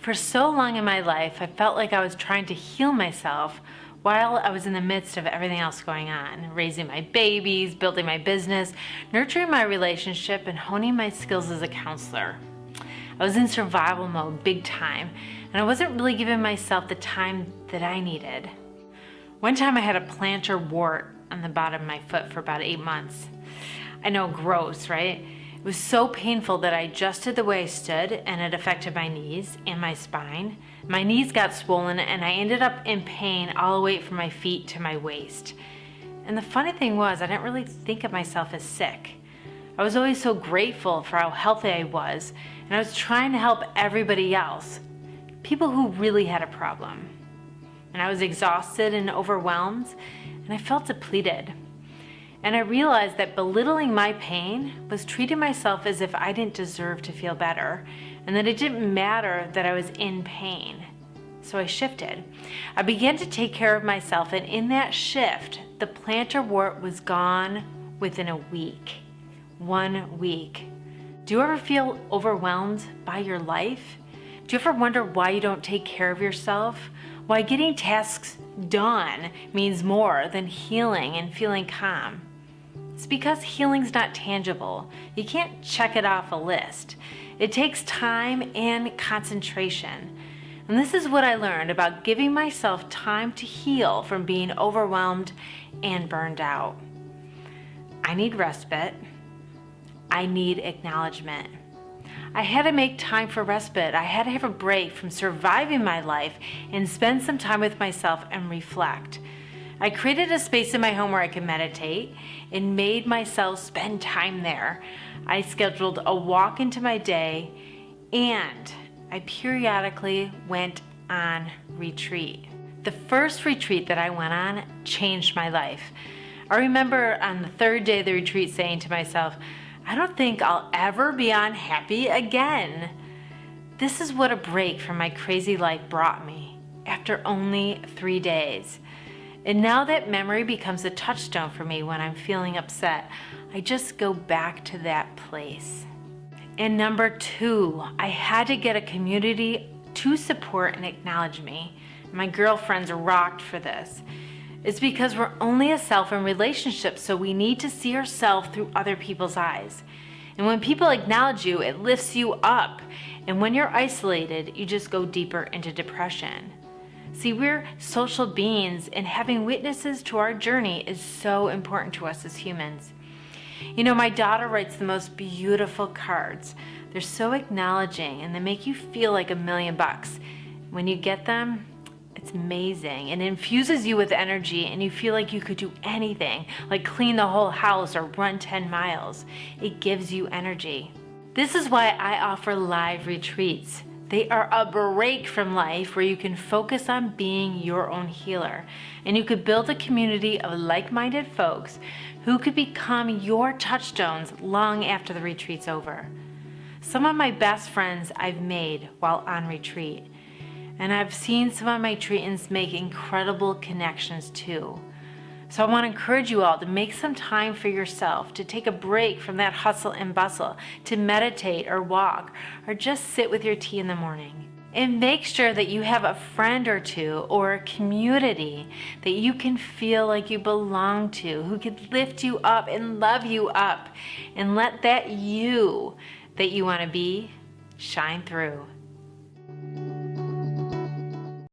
For so long in my life, I felt like I was trying to heal myself while I was in the midst of everything else going on, raising my babies, building my business, nurturing my relationship, and honing my skills as a counselor. I was in survival mode big time, and I wasn't really giving myself the time that I needed. One time I had a plantar wart on the bottom of my foot for about 8 months. I know, gross, right? It was so painful that I adjusted the way I stood, and it affected my knees and my spine. My knees got swollen, and I ended up in pain all the way from my feet to my waist. And the funny thing was, I didn't really think of myself as sick. I was always so grateful for how healthy I was, and I was trying to help everybody else, people who really had a problem. And I was exhausted and overwhelmed, and I felt depleted. And I realized that belittling my pain was treating myself as if I didn't deserve to feel better, and that it didn't matter that I was in pain. So I shifted. I began to take care of myself, and in that shift, the plantar wart was gone within a week. 1 week. Do you ever feel overwhelmed by your life? Do you ever wonder why you don't take care of yourself? Why getting tasks done means more than healing and feeling calm? It's because healing's not tangible. You can't check it off a list. It takes time and concentration. And this is what I learned about giving myself time to heal from being overwhelmed and burned out. I need respite. I need acknowledgement. I had to make time for respite. I had to have a break from surviving my life and spend some time with myself and reflect. I created a space in my home where I could meditate and made myself spend time there. I scheduled a walk into my day, and I periodically went on retreat. The first retreat that I went on changed my life. I remember on the third day of the retreat saying to myself, I don't think I'll ever be unhappy again. This is what a break from my crazy life brought me after only 3 days. And now that memory becomes a touchstone for me when I'm feeling upset. I just go back to that place. And number 2, I had to get a community to support and acknowledge me. My girlfriends rocked for this. It's because we're only a self in relationships, so we need to see ourselves through other people's eyes. And when people acknowledge you, it lifts you up. And when you're isolated, you just go deeper into depression. See, we're social beings, and having witnesses to our journey is so important to us as humans. You know, my daughter writes the most beautiful cards. They're so acknowledging, and they make you feel like $1,000,000. When you get them, it's amazing, and it infuses you with energy, and you feel like you could do anything, like clean the whole house or run 10 miles. It gives you energy. This is why I offer live retreats. They are a break from life where you can focus on being your own healer, and you could build a community of like-minded folks who could become your touchstones long after the retreat's over. Some of my best friends I've made while on retreat, and I've seen some of my treatants make incredible connections too. So I want to encourage you all to make some time for yourself, to take a break from that hustle and bustle, to meditate or walk, or just sit with your tea in the morning. And make sure that you have a friend or two or a community that you can feel like you belong to, who could lift you up and love you up, and let that you that you want to be shine through.